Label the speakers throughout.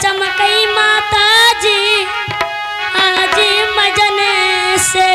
Speaker 1: चमकई माता जी आज मजन से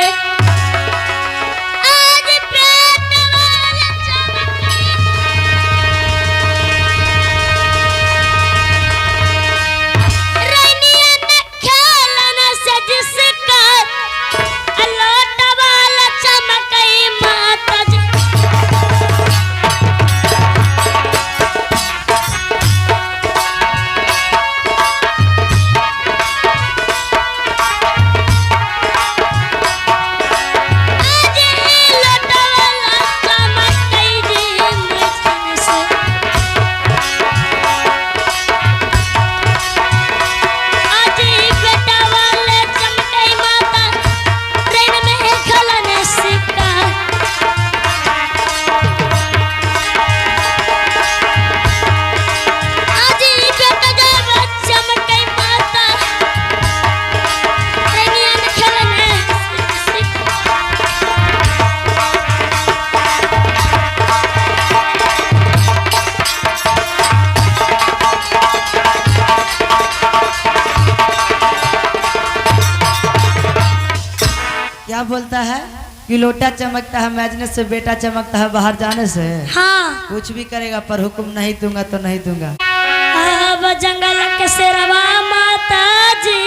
Speaker 2: क्या बोलता है कि लोटा चमकता है मैजने से, बेटा चमकता है बाहर जाने से।
Speaker 1: हाँ
Speaker 2: कुछ भी करेगा पर हुक्म नहीं दूंगा तो नहीं दूंगा।
Speaker 1: अब जंगल के शेरवा माता जी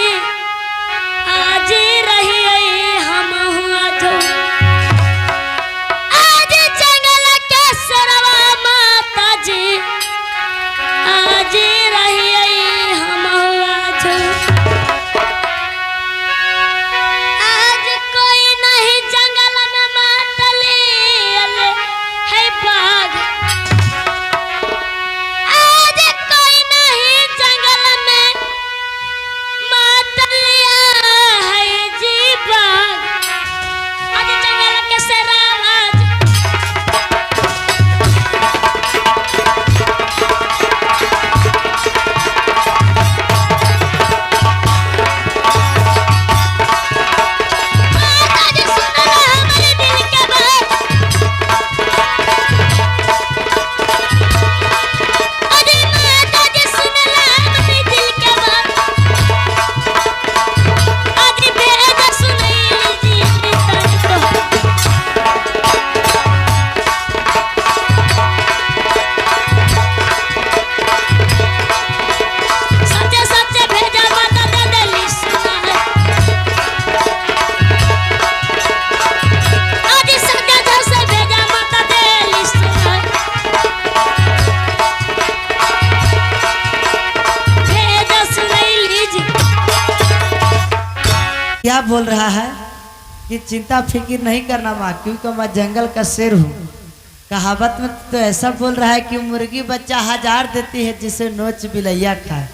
Speaker 1: आज रही हम आज जंगल के शेरवा माता जी आज रही हम आज कोई नहीं जंगल में मातली है बाघ आज कोई नहीं जंगल में मातलिया है जी बाघ आज जंगल के शेरवा
Speaker 2: क्या बोल रहा है कि चिंता फिक्र नहीं करना माँ, क्योंकि मैं जंगल का शेर हूँ। कहावत में तो ऐसा बोल रहा है कि मुर्गी बच्चा 1000 देती है जिसे नोच बिलैया खाए।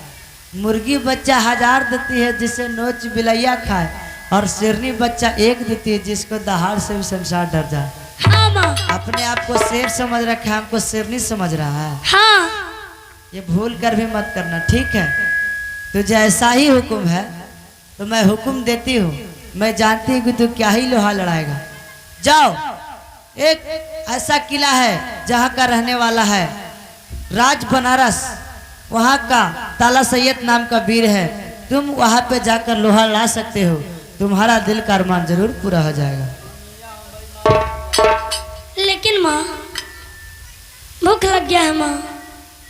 Speaker 2: मुर्गी बच्चा 1000 देती है जिसे नोच बिलैया खाए, और शेरनी बच्चा 1 देती है जिसको दहाड़ से भी संसार डर जाए।
Speaker 1: हाँ माँ।
Speaker 2: अपने आप को शेर समझ रखा है, हमको शेरनी समझ रहा है।
Speaker 1: हाँ
Speaker 2: ये भूल कर भी मत करना, ठीक है। तुझे ऐसा ही हुक्म है तो मैं हुक्म देती हूँ। मैं जानती हूँ कि तू क्या ही लोहा लड़ाएगा। जाओ, एक ऐसा किला है जहाँ का रहने वाला है राज बनारस, वहाँ का ताला सैयद नाम का वीर है। तुम वहाँ पे जाकर लोहा लड़ा सकते हो, तुम्हारा दिल का अरमान जरूर पूरा हो जाएगा।
Speaker 1: लेकिन माँ भूख लग गया है माँ।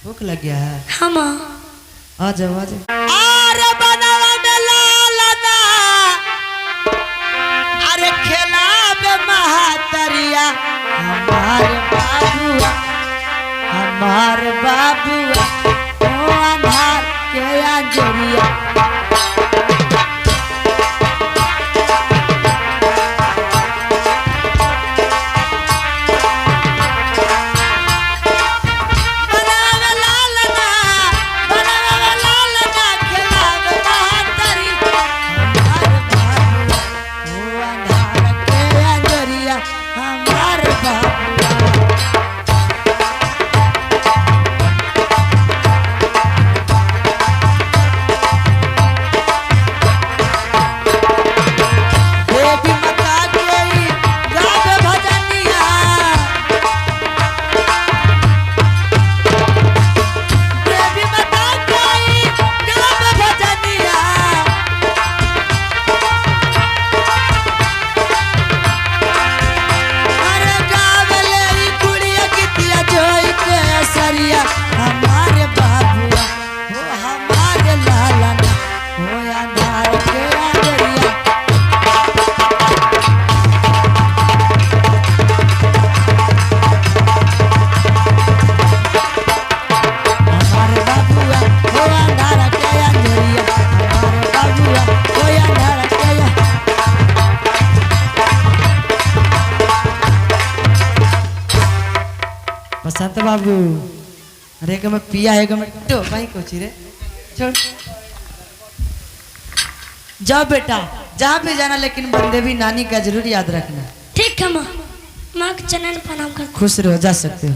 Speaker 2: भूख लग गया है?
Speaker 1: हाँ माँ।
Speaker 2: आ जाओ आ जाओ। अरे खेलाबे महातरिया हमार बाबुआ ओ अंधार के अंजरिया। बाबू। अरे मैं पिया है मैं टो भाई कुछ रे छोड़। जाओ बेटा जहाँ भी जाना, लेकिन बंदे भी नानी का जरूर याद रखना।
Speaker 1: ठीक है माँ, माँ के चरण प्रणाम कर।
Speaker 2: खुश रहो, जा सकते हो।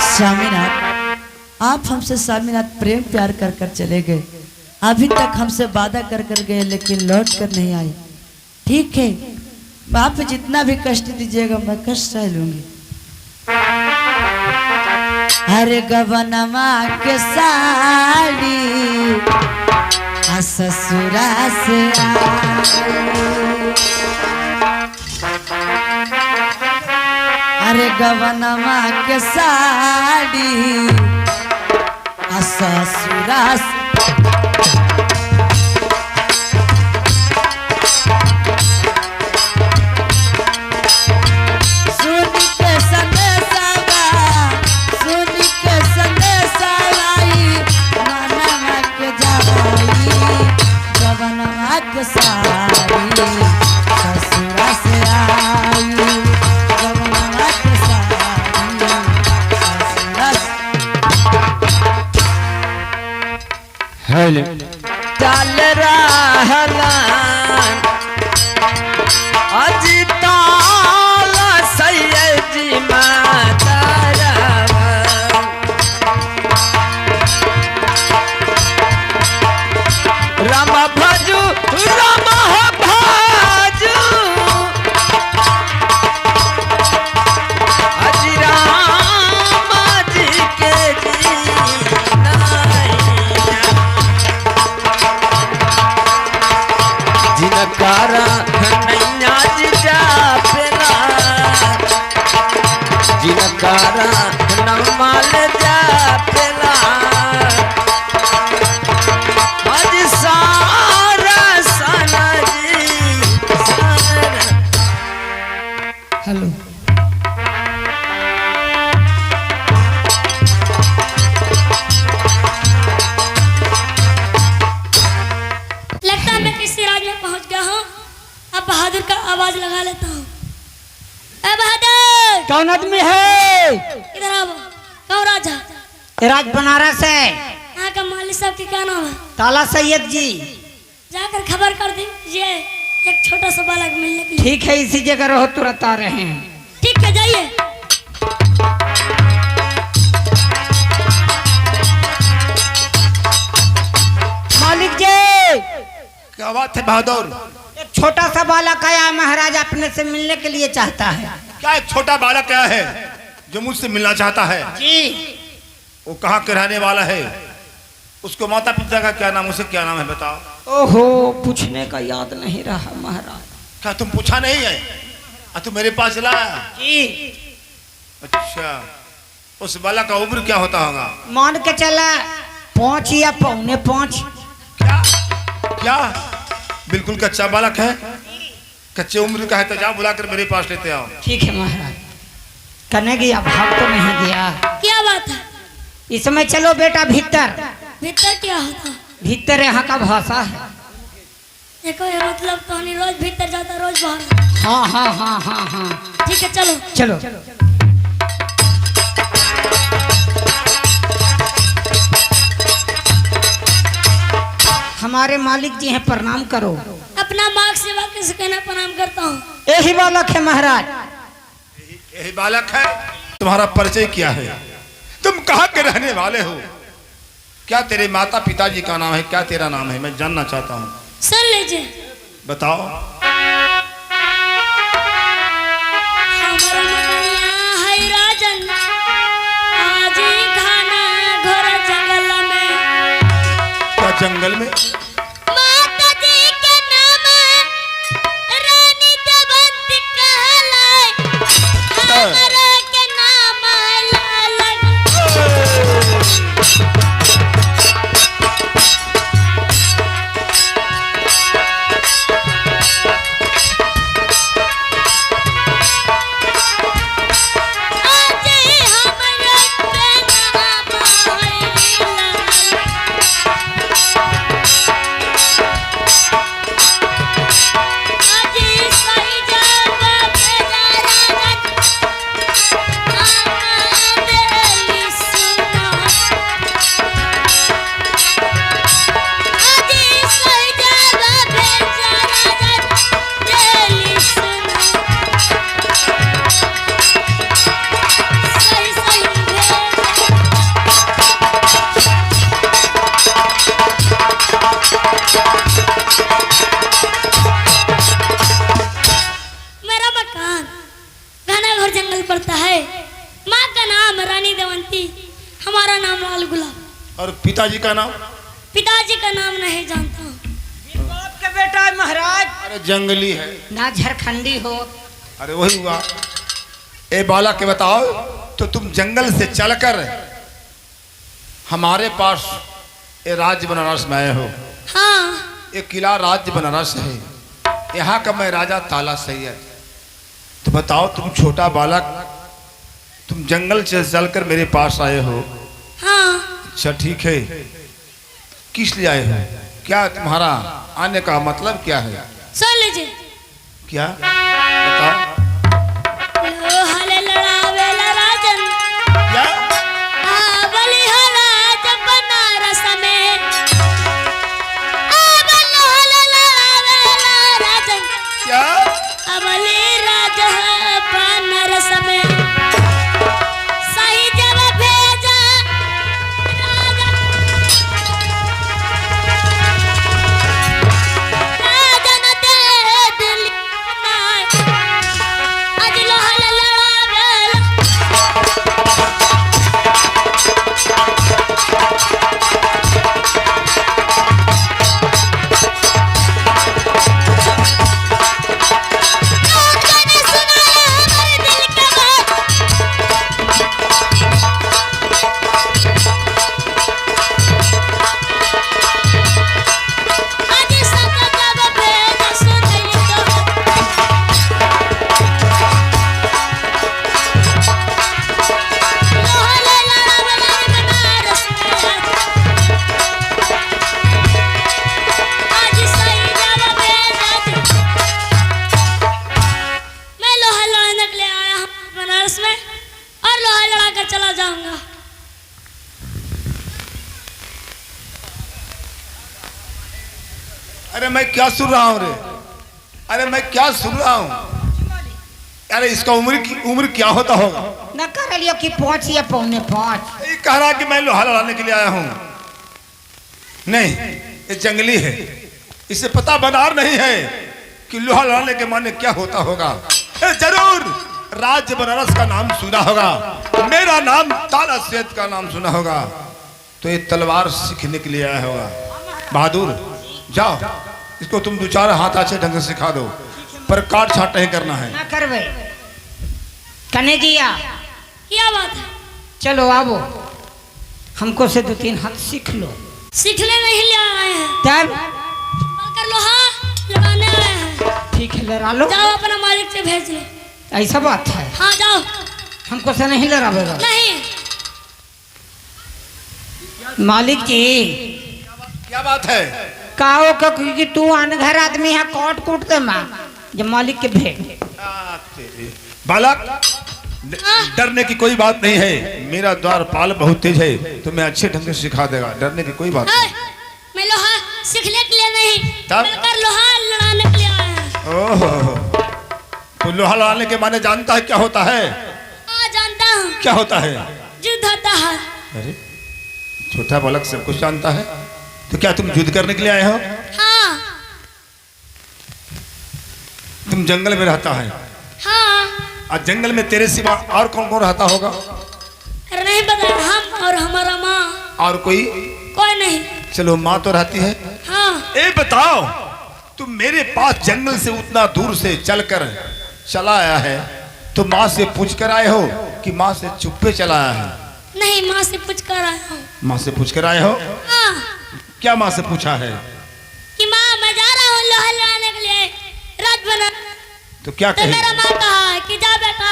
Speaker 2: स्वामीनाथ, आप हमसे स्वामीनाथ प्रेम प्यार कर कर चले गए। अभी तक हमसे वादा कर कर गए, लेकिन लौट कर नहीं आए। ठीक है, आप जितना भी कष्ट दीजिएगा मैं कष्ट सह लूंगी। अरे गवनमा के साड़ी ससुरा से अरे गवनमा के साड़ी ससुरा से
Speaker 3: चल रहला अजिताल सैयदी मातरवा राम भजू राम भजू अजी राम जी के जिनकारा नैया जी जा पेला जिनकारा नमाल जा पेला आज सारा सना जी सारा।
Speaker 2: हेलो
Speaker 1: लगता है मैं किसी राज में पहुंच गया हूँ। अब बहादुर का आवाज लगा लेता हूँ। ए बहादुर,
Speaker 3: कौन आदमी है?
Speaker 1: इधर आओ। कौन राजा?
Speaker 3: राज बनारस है।
Speaker 1: यहाँ का मालिक साहब की क्या नाम है?
Speaker 3: ताला सैयद जी।
Speaker 1: जाकर खबर कर दीजिए, एक छोटा सा बालक मिलने के लिए।
Speaker 3: ठीक है, इसी जगह रहो, तुरंत आ रहे हैं।
Speaker 1: ठीक है, जाइए।
Speaker 3: मालिक जी,
Speaker 4: क्या बात है बहादुर?
Speaker 3: एक छोटा सा बालक आया, महाराज अपने से मिलने के लिए चाहता है।
Speaker 4: क्या एक छोटा बालक क्या है जो मुझसे मिलना चाहता है?
Speaker 3: जी।
Speaker 4: वो कहाँ के रहने वाला है? उसको माता पिता का क्या नाम, उसे क्या नाम है बताओ।
Speaker 3: ओहो, पूछने का याद नहीं रहा महाराज।
Speaker 4: क्या तुम पूछा नहीं है? तू मेरे पास लाया?
Speaker 3: जी।
Speaker 4: अच्छा, उस बालक का उम्र क्या होता होगा?
Speaker 3: मान के चला 5 या 4.25।
Speaker 4: क्या क्या बिल्कुल कच्चा बालक है? कच्चे उम्र का है तो जाओ बुलाकर मेरे पास लेते आओ।
Speaker 3: ठीक है महाराज। करने गया, भाग तो नहीं गया।
Speaker 1: क्या बात है?
Speaker 3: इसमें चलो बेटा भीतर।
Speaker 1: भीतर क्या होता?
Speaker 3: भीतर यहाँ का भाषा है।
Speaker 1: देखो ये मतलब तो नहीं, रोज भीतर जाता रोज बाहर।
Speaker 3: हाँ हाँ हाँ हाँ हाँ।
Speaker 1: ठीक है, चलो
Speaker 3: चलो। हमारे मालिक जी हैं, प्रणाम करो।
Speaker 1: अपना मार्ग सेवा कैसे कहना प्रणाम करता हूँ।
Speaker 3: यही बालक है महाराज।
Speaker 4: यही बालक है? तुम्हारा परिचय क्या है? तुम कहाँ के रहने वाले हो? क्या तेरे माता पिताजी का नाम है? क्या तेरा नाम है? मैं जानना चाहता हूँ।
Speaker 1: सुन लीजिए,
Speaker 4: बताओ।
Speaker 1: हमारा मनिया है राजन, आज ही खाना घोर जंगल में।
Speaker 4: क्या जंगल में?
Speaker 1: माता जी के नाम रानी जयवंती कहलाए, हमारा के नाम लालन। नाम रानी देवंती, हमारा नाम लाल गुलाब।
Speaker 4: और पिताजी का नाम?
Speaker 1: पिताजी का नाम नहीं जानता हूँ।
Speaker 3: बाप का बेटा है महाराज।
Speaker 4: अरे जंगली है
Speaker 3: ना झारखंडी हो।
Speaker 4: अरे वही हुआ। ए बालक के बताओ, तो तुम जंगल से चलकर हमारे पास ये राज्य बनारस में आए हो।
Speaker 1: हाँ,
Speaker 4: ये किला राज्य बनारस है, यहाँ का मैं राजा ताला सैयद। तो बताओ, तुम छोटा बालक, तुम जंगल से चलकर मेरे पास आए हो।
Speaker 1: हाँ।
Speaker 4: अच्छा ठीक है, किस लिए आए हो? क्या तुम्हारा आने का मतलब क्या है?
Speaker 1: सुन लीजिए।
Speaker 4: क्या बताओ।
Speaker 1: लोहले लड़ावेला राजन,
Speaker 4: क्या?
Speaker 1: बलिहारा जब बनारस में, लोहले लड़ावेला राजन,
Speaker 4: क्या?
Speaker 1: अबली राजा बनारस में, सही जवाब भेजा राजन, राजन दे दिल नाय, आज लोहले लड़ावेला। मैंने सुनाया हमारे दिल का बात, आज सच जवाब भेजा सुनली तो। लोहले लड़ावेला बनारस में, आज सही जवाब भेजा। मैं लोहा लड़ाने के लिए आया हूँ बनारस में, और लोहा लड़ा कर चला जाऊंगा।
Speaker 4: अरे मैं क्या सुन रहा हूँ रे? अरे मैं क्या सुन रहा हूँ? अरे इसका उम्र क्या होता होगा?
Speaker 3: न कर लियो कि 5 या 4.5।
Speaker 4: ये कह रहा कि मैं लोहा लड़ाने के लिए आया हूँ। नहीं, ये जंगली है, इसे पता बनार नहीं है कि लोहा लड़ाने के माने क्या होता होगा। जरूर राज्य बनारस का नाम सुना होगा, मेरा नाम ताला सैयद का नाम सुना होगा, तो ये तलवार सीखने के लिए आया होगा। बहादुर जाओ, इसको तुम 2-4 हाथ अच्छे ढंग से सिखा दो, पर काट छाट नहीं करना है।
Speaker 3: ना करवे कने दिया।
Speaker 1: क्या बात है?
Speaker 3: चलो आवो, हमको से 2-3 हाथ सीख लो।
Speaker 1: सीखने नहीं ले आए हैं,
Speaker 3: तब
Speaker 1: बल्कि लोहा लड़ाने आए हैं।
Speaker 3: ठीक है, लड़ा लो।
Speaker 1: जाओ अपना मालिक से भेज लो।
Speaker 3: ऐसा बात है,
Speaker 1: हाँ जाओ।
Speaker 3: हमको से नहीं लड़ावेगा।
Speaker 1: नहीं,
Speaker 3: मालिक जी
Speaker 4: क्या बात है?
Speaker 3: काओ का कि तू अनघर आदमी है, कोट कूट दे मां जब मालिक के भेज।
Speaker 4: बालक, डरने की कोई बात नहीं है, मेरा द्वारपाल बहुत तेज है, तो मैं अच्छे ढंग से सिखा देगा, डरने की कोई बात नहीं।
Speaker 1: मैं लोहा सीखने के लिए नहीं,
Speaker 4: तब?
Speaker 1: बल्कि लोहा लड़ाने के लिए आया है।
Speaker 4: ओहो, तो लोहा लड़ाने के माने जानता है क्या होता है?
Speaker 1: हाँ जानता हूँ,
Speaker 4: क्या होता है?
Speaker 1: युद्ध होता है।
Speaker 4: अरे छोटा बालक सब कुछ जानता है, तो क्या तुम युद्ध करने के लिए आए हो?
Speaker 1: हाँ
Speaker 4: तुम जंगल में रहता है,
Speaker 1: हाँ।
Speaker 4: और जंगल में तेरे सिवा और कौन कौन रहता होगा?
Speaker 1: अरे नहीं पता, हम और हमारा माँ,
Speaker 4: और कोई?
Speaker 1: कोई नहीं।
Speaker 4: चलो माँ तो रहती है।
Speaker 1: हाँ,
Speaker 4: ए बताओ, तुम मेरे पास जंगल से उतना दूर से चलकर चला आया है, तो माँ से पूछ कर आए हो कि माँ से चुप्पे चला आया है?
Speaker 1: नहीं, माँ से पूछ कर आया हूँ।
Speaker 4: माँ से पूछ कर आए हो?
Speaker 1: हाँ,
Speaker 4: क्या माँ से पूछा है?
Speaker 1: कि माँ मैं जा रहा हूँ लोहा लड़ाने के लिए रात बना।
Speaker 4: तो क्या
Speaker 1: तो
Speaker 4: कही?
Speaker 1: मेरा माँ कहा कि जा बेटा,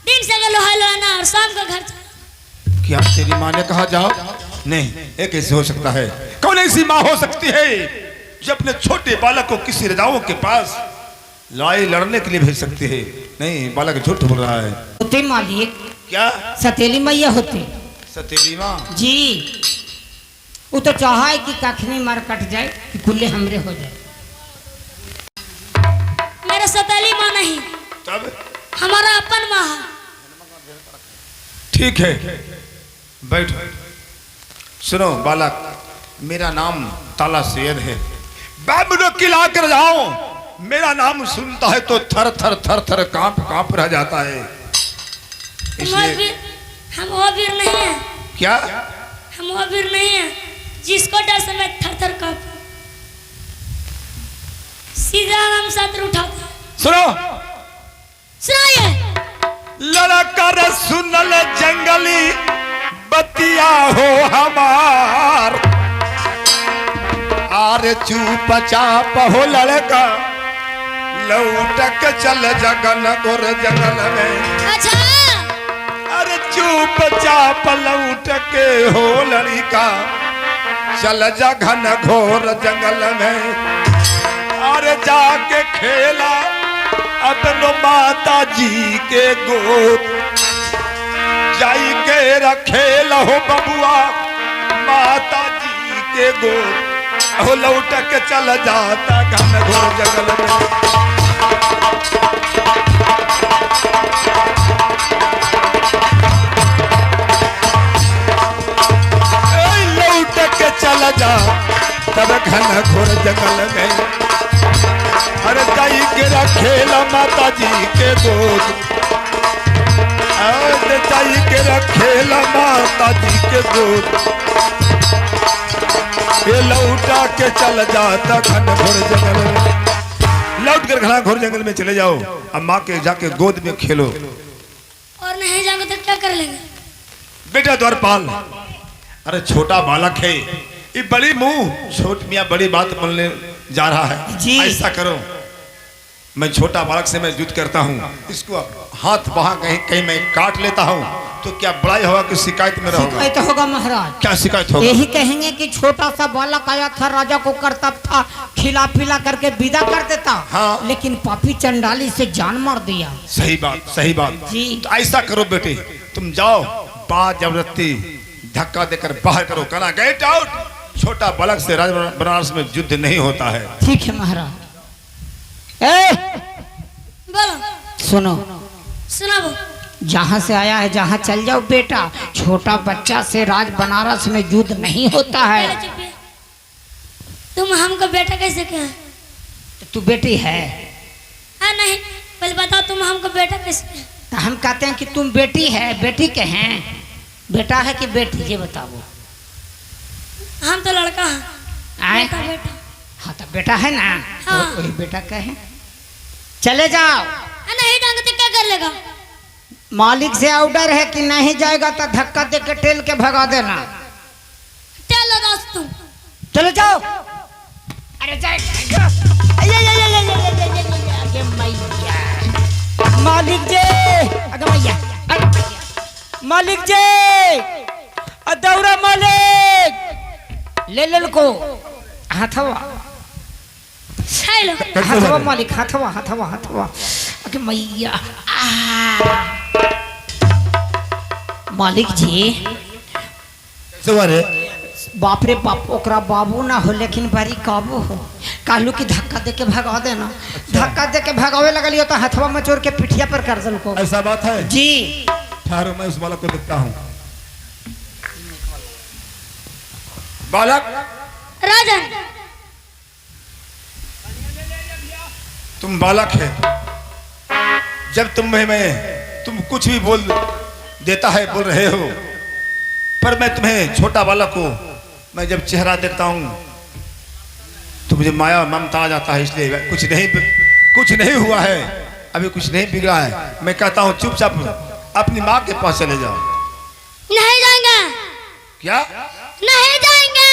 Speaker 1: दिन से अगर लोहा लड़ाना और शाम को घर चला।
Speaker 4: क्या तेरी माँ ने कहा जाओ? नहीं, ये कैसे हो सकता है? कौन ऐसी माँ हो सकती है जो अपने छोटे बालक को किसी राजाओं के पास लड़ाई लड़ने के लिए भेज सकती है? नहीं, बालक झूठ बोल रहा है।
Speaker 3: होते मालिक,
Speaker 4: क्या?
Speaker 3: सतेली मैया होते
Speaker 4: सतेली माँ?
Speaker 3: जी। वो तो चाहा है कि कखनी मार कट जाए कि कुल्ले हमरे हो जाए।
Speaker 1: मेरा सताली माँ नहीं,
Speaker 4: तब?
Speaker 1: हमारा अपन माँ है।
Speaker 4: ठीक है, बैठो। सुनो बालक, मेरा नाम ताला सैयद है। बाबुलो किला कर जाओ, मेरा नाम सुनता है तो थर थर थर थर कांप कांप रह जाता है। इसलिए
Speaker 1: हम वो वीर नहीं है,
Speaker 4: क्या?
Speaker 1: हम वो वीर नहीं है जिसको डर से मैं थर थर कांपूं। सीधा हम सत्र उठाते।
Speaker 4: सुनो,
Speaker 1: सुनाइए।
Speaker 4: लड़कर सुनल जंगली बतिया हो हमार, आरे चुपचाप हो लड़का लौटक चल जगन गोर जंगल में।
Speaker 1: अच्छा,
Speaker 4: अरे चुपचाप लौट के हो लड़का चल जगन घोर जंगल में। अरे जाके खेला अपनो माता जी के गोद, जाई के रखेला हो बबुआ माता जी के गोद। हो लौट के चल जाता घन घोर जंगल में। लौट के चल जा तब घन घोर जंगल में। अरे जाई के रखेला माता जी के गोद, अरे जाई के रखेला माता जी के गोद। ये लौटा के चल जाता घन घोर जंगल में। लौट कर घना घोर जंगल में चले जाओ, अब माँ के जाके गोद में खेलो।
Speaker 1: और नहीं जाओगे तो क्या कर लेंगे?
Speaker 4: बेटा द्वारपाल, अरे छोटा बालक है, ये बड़ी मुंह छोट मियाँ बड़ी बात बोलने जा रहा है।
Speaker 3: जी।
Speaker 4: ऐसा करो, मैं छोटा बालक से मैं युद्ध करता हूँ, इसको हाथ वहां कहीं कहीं मैं काट लेता हूँ, तो क्या बड़ाई होगा कि शिकायत में रहोगा?
Speaker 3: शिकायत होगा महाराज।
Speaker 4: क्या शिकायत होगा?
Speaker 3: यही कहेंगे कि छोटा सा बालक आया था, राजा को करतब था, खिला पिला करके विदा कर देता।
Speaker 4: हाँ।
Speaker 3: लेकिन पापी चंडाली से जान मार दिया।
Speaker 4: सही बात, सही बात
Speaker 3: जी।
Speaker 4: तो ऐसा करो बेटे, तुम जाओ बात जबरदस्ती धक्का देकर बाहर करो, कहना गेट आउट। छोटा बालक से राजा बनारस में युद्ध नहीं होता है।
Speaker 3: ठीक है महाराज। ए,
Speaker 1: बोलो।
Speaker 3: सुनो,
Speaker 1: सुनाओ।
Speaker 3: जहाँ से आया है जहाँ चल जाओ बेटा। छोटा बच्चा से राज बनारस में युद्ध नहीं होता
Speaker 1: पहले
Speaker 3: है।
Speaker 1: चुप है। तुम हमको बेटा कैसे कहे?
Speaker 3: तो तू बेटी है
Speaker 1: हाँ नहीं, पहले बताओ तुम हमको बेटा कैसे कहे?
Speaker 3: तो हम कहते हैं कि तुम बेटी है। बेटी के हैं, बेटा है कि बेटी, ये बताओ।
Speaker 1: हम तो लड़का हैं।
Speaker 3: आए?
Speaker 1: बेटा बेटा।
Speaker 3: हाँ तो बेटा है ना।
Speaker 1: हाँ।
Speaker 3: वही बेटा कहे। चले जाओ।
Speaker 1: हाँ, नहीं जाओगे तो क्या कर लेगा?
Speaker 3: मालिक से ऑर्डर है कि नहीं जाएगा तो धक्का दे के टेल के भगा देना।
Speaker 1: चलो दोस्त तुम।
Speaker 3: चलो जाओ। अरे जाएगा। आगे मैया। मालिक जी, आगे मैया, आगे मैया। मालिक जी, दौरा मालिक, ले ले को हाथवा,
Speaker 1: हेलो।
Speaker 3: हाथवा मालिक, हाथवा हाथवा हाथवा। आगे मैया। मालिक जी, बाप रे बाप, ओकरा बाबू ना हो लेकिन बड़ी काबू हो। कालू की धक्का दे के भगा देना। धक्का दे के भगावे लगलियो तो हथवा मचोर के पिठिया पर कर दल को।
Speaker 4: ऐसा बात है
Speaker 3: जी।
Speaker 4: ठहरो, मैं उस बालक को देखता हूँ। बालक,
Speaker 1: राजन,
Speaker 4: तुम बालक है, जब तुम कुछ भी बोल देता है, बोल रहे हो, पर मैं तुम्हें छोटा बालक को मैं जब चेहरा देखता हूँ तो मुझे माया ममता आ जाता है। इसलिए कुछ नहीं हुआ है, अभी कुछ नहीं बिगड़ा है। मैं कहता हूँ चुपचाप अपनी माँ के पास चले जाओ।
Speaker 1: नहीं जाएंगे।
Speaker 4: क्या?
Speaker 1: नहीं जाएंगे।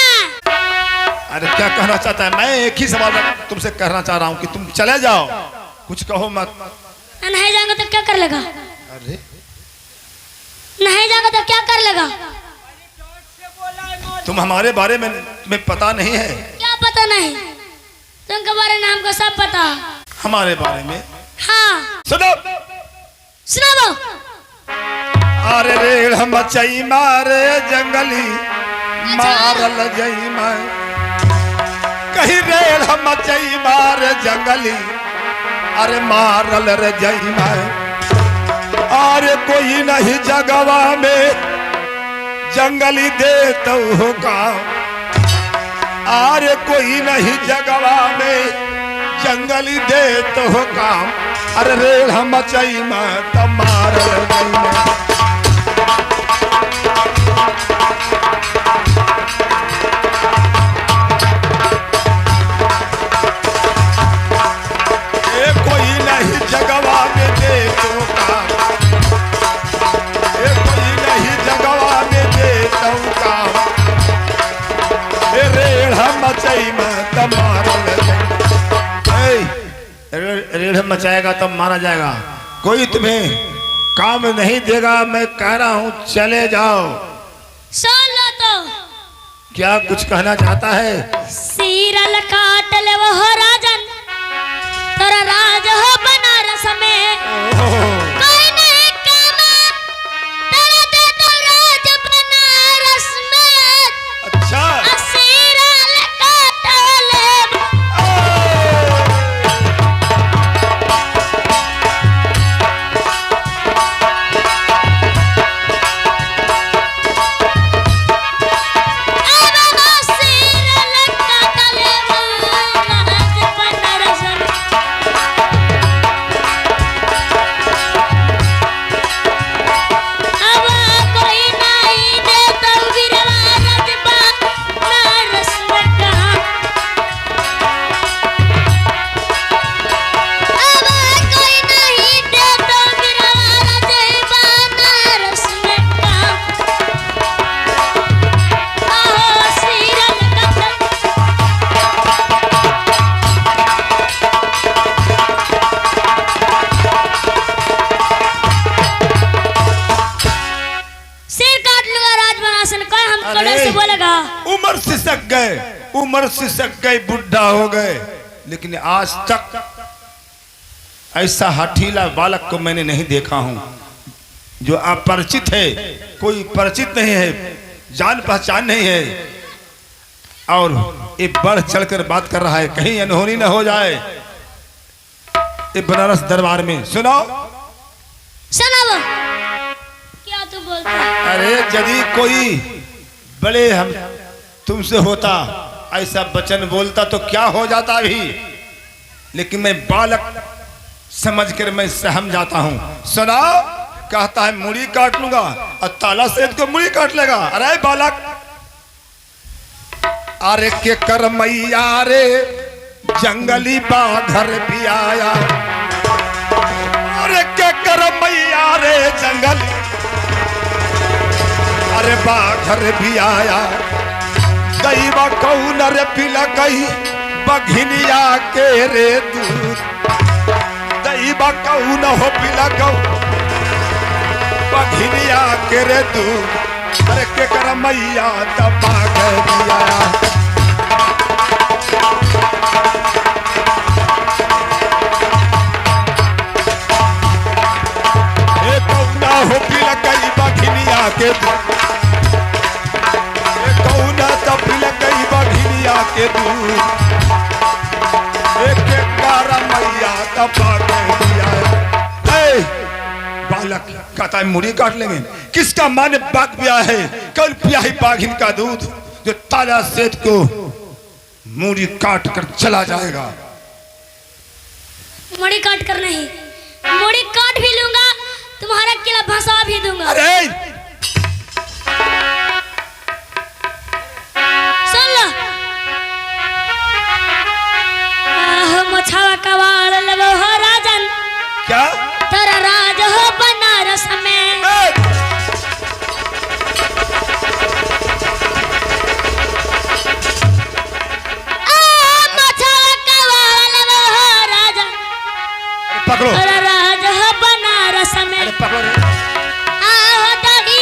Speaker 4: अरे क्या कहना चाहता है? मैं एक ही सवाल तुमसे कहना चाह रहा हूँ कि तुम चले जाओ, कुछ कहो मत।
Speaker 1: नहीं जाएंगे तो क्या कर लेगा?
Speaker 4: अरे
Speaker 1: नहीं जाएगा तो क्या कर लेगा?
Speaker 4: तुम हमारे बारे में तुम्हें पता नहीं है?
Speaker 1: क्या पता नहीं? तुमके बारे में हमको सब पता।
Speaker 4: हमारे बारे में?
Speaker 1: हाँ।
Speaker 4: सुनो।
Speaker 1: सुनाओ।
Speaker 4: अरे रेड़ हम मचई मारे जंगली मारल जई मैं, कहीं रेड़ हम मचई मारे जंगली, अरे मारल रे जई मैं। अरे कोई नहीं जगवा में जंगली दे तो हो काम, अरे कोई नहीं जगवा में जंगली दे तो हो काम। अरे रेड़ हम मचई में तो मारल जई मैं। हलचल मचाएगा तब मारा जाएगा। कोई तुम्हें काम नहीं देगा। मैं कह रहा हूँ चले जाओ।
Speaker 1: सुन लो तो।
Speaker 4: क्या कुछ कहना चाहता है?
Speaker 1: सीरल काट ले वो राजन, तेरा राज हो बनारस में। कोई नहीं कमा, तेरा दे दो राज बनारस में।
Speaker 4: अच्छा
Speaker 1: सीरल काट ले।
Speaker 4: उम्र सिसक गए, बुढ़ा हो गए, लेकिन आज तक ऐसा हठीला बालक को मैंने नहीं देखा हूं जो अपरिचित है, कोई परिचित नहीं है, जान पहचान नहीं है और ये बढ़ चढ़कर बात कर रहा है। कहीं अनहोनी न हो जाए ये बनारस दरबार में। सुनो
Speaker 1: सुनाओ क्या तू बोलता है?
Speaker 4: अरे यदि कोई बड़े हम तुमसे होता ऐसा वचन बोलता तो क्या हो जाता भी, लेकिन मैं बालक समझकर मैं सहम जाता हूं। सुना कहता है मुड़ी काट लूंगा और ताला सेठ को मुड़ी काट लेगा। अरे बालक, अरे के कर मैया रे जंगली बाघर भी आया। अरे के कर मैया रे जंगली, अरे बाघर भी आया। दैवा कौन रे पिला गई बघिनिया के रे दूध। दैवा कौन हो पिला गौ बघिनिया के रे दूध। अरे के कर मैया दबा गया। ए कौन हो पिला गई बघिनिया के दूध। गई बघिनिया के दूध। एक कारा मैया दबा दिया। बालक कहता है मुड़ी काट लेंगे। किसका माने बाग पिया है? कल पिया है बाघिन का दूध जो ताला सेठ को मुड़ी काट कर चला जाएगा।
Speaker 1: मुड़ी काट कर नहीं, मुड़ी काट भी लूंगा, तुम्हारा किला भसा भी दूंगा।
Speaker 4: अरे
Speaker 1: मछावा कवाड़ लबो हो राजन,
Speaker 4: क्या
Speaker 1: तेरा राज हो बनारस में। मछावा कवाड़ लबो हो राजन,
Speaker 4: पकड़ो,
Speaker 1: तेरा राज हो बनारस में।
Speaker 4: पकड़ो।
Speaker 1: आओ दादी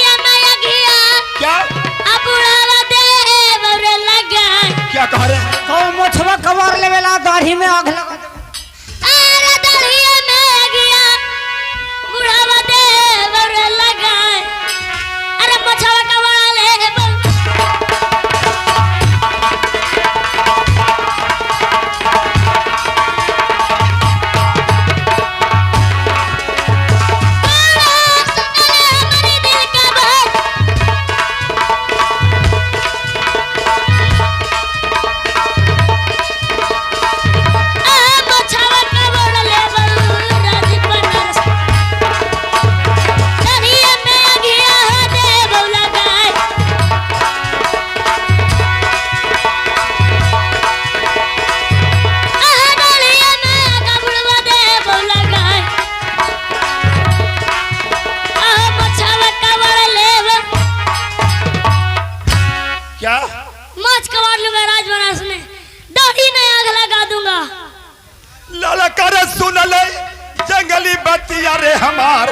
Speaker 4: मार।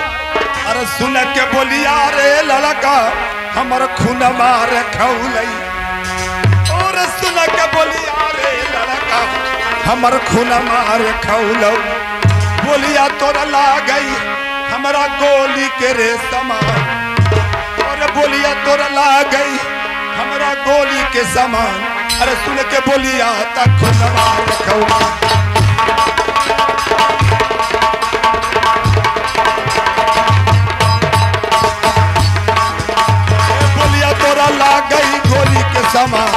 Speaker 4: अरे सुन के बोलिया रे लड़का हमर खून मार खौलई। और सुन के बोलिया रे लड़का हमर खून मार खौलौ। बोलिया तोरा ला गई हमरा गोली के रे समान। और बोलिया तोरा ला गई हमरा गोली के समान। अरे सुन के बोलिया तक खून मार खौलौ। तोरा ला गई गोली के समान।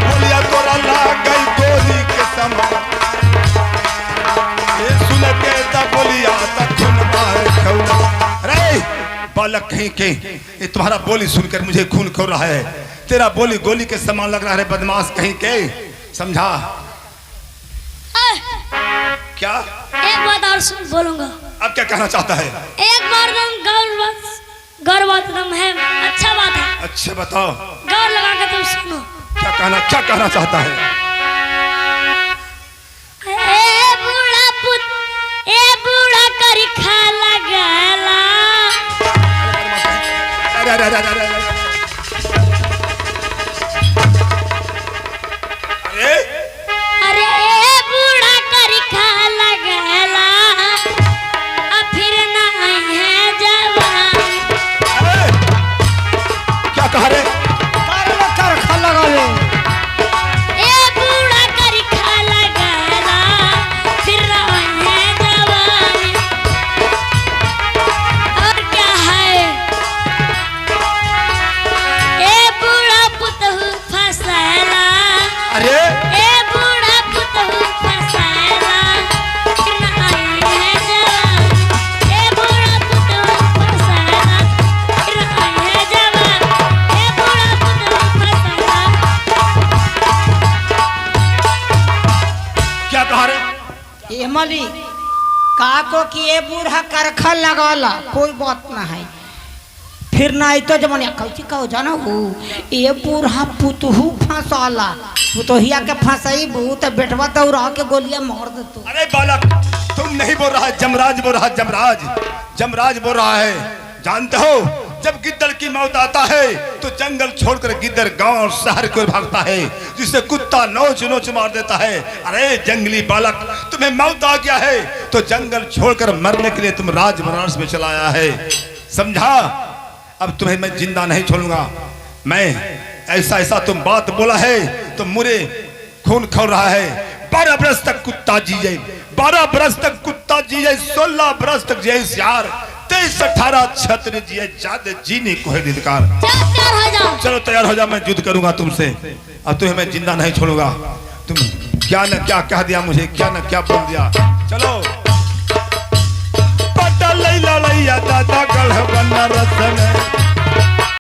Speaker 4: बोलिया तोरा ला गई गोली के समान। ये सुन के ता बोलिया ता खून मार खौला। अरे बालक कहीं के ये तुम्हारा बोली सुनकर मुझे खून खो रहा है। तेरा बोली गोली के समान लग रहा है बदमाश कहीं के। समझा क्या?
Speaker 1: एक बात और सुन बोलूंगा।
Speaker 4: अब क्या कहना चाहता है?
Speaker 1: एक बार गौर बात है, अच्छा बात है।
Speaker 4: अच्छा बताओ।
Speaker 1: गौर लगा के तुम सुनो।
Speaker 4: क्या कहना चाहता है?
Speaker 1: ए बूढ़ा करी खा लगाला। अरे ए बूढ़ा करी खा लगाला अब फिर ना आई है जवान।
Speaker 4: क्या कह रहे?
Speaker 3: कर खा लगावे।
Speaker 1: ए बूढ़ा करी खा लगाला फिर ना आई है जवान। और क्या है? ए बूढ़ा पुतहु फसाला।
Speaker 4: अरे
Speaker 1: ए बूढ़ा पुतहु फसाला फिर ना आई है जवान। ए बूढ़ा पुतहु फसाला फिर ना आई है जवान। ए बूढ़ा पुतहु फसाला।
Speaker 4: क्या कह रहे?
Speaker 3: ए मली का को कि ए बूढ़ा करखा लगाला कोई बात ना है। फिर ना आई तो जमन कौची कहो जानो हो ए बूढ़ा पुतहु फसाला। पुतहिया के फसाई तो बेटवा दौड़ा के गोलियां मार देतो।
Speaker 4: अरे बालक तुम नहीं बोल रहा है, जमराज बोल रहा है। जमराज बोल रहा है। जानते हो जब गिद्दड़ की मौत आता है तो जंगल छोड़कर गिद्दड़ गांव और शहर को भागता है, जिसे कुत्ता नोच नोच मार देता है। अरे जंगली बालक तुम्हें मौत आ गया है तो जंगल छोड़कर मरने के लिए तुम राज बनारस में चला आया है। समझा? अब तुम्हें मैं जिंदा नहीं छोड़ूंगा। मैं ऐसा तुम बात बोला है तो मुझे खून खौल रहा है। 12 बरस तक कुत्ता जी जाए, 12 बरस तक कुत्ता जी जाए, 16 बरस तक जिए सियार, 23-18 छत्र जिए ज्यादा जीने को है धिक्कार।
Speaker 1: तैयार हो जाओ।
Speaker 4: चलो तैयार हो जाओ, मैं युद्ध करूंगा तुमसे। अब तुम्हें मैं जिंदा नहीं छोड़ूंगा। तुम क्या न क्या कह दिया मुझे, क्या न क्या बोल दिया। चलो पटा लैला लैया दादा गढ़ बनारस में।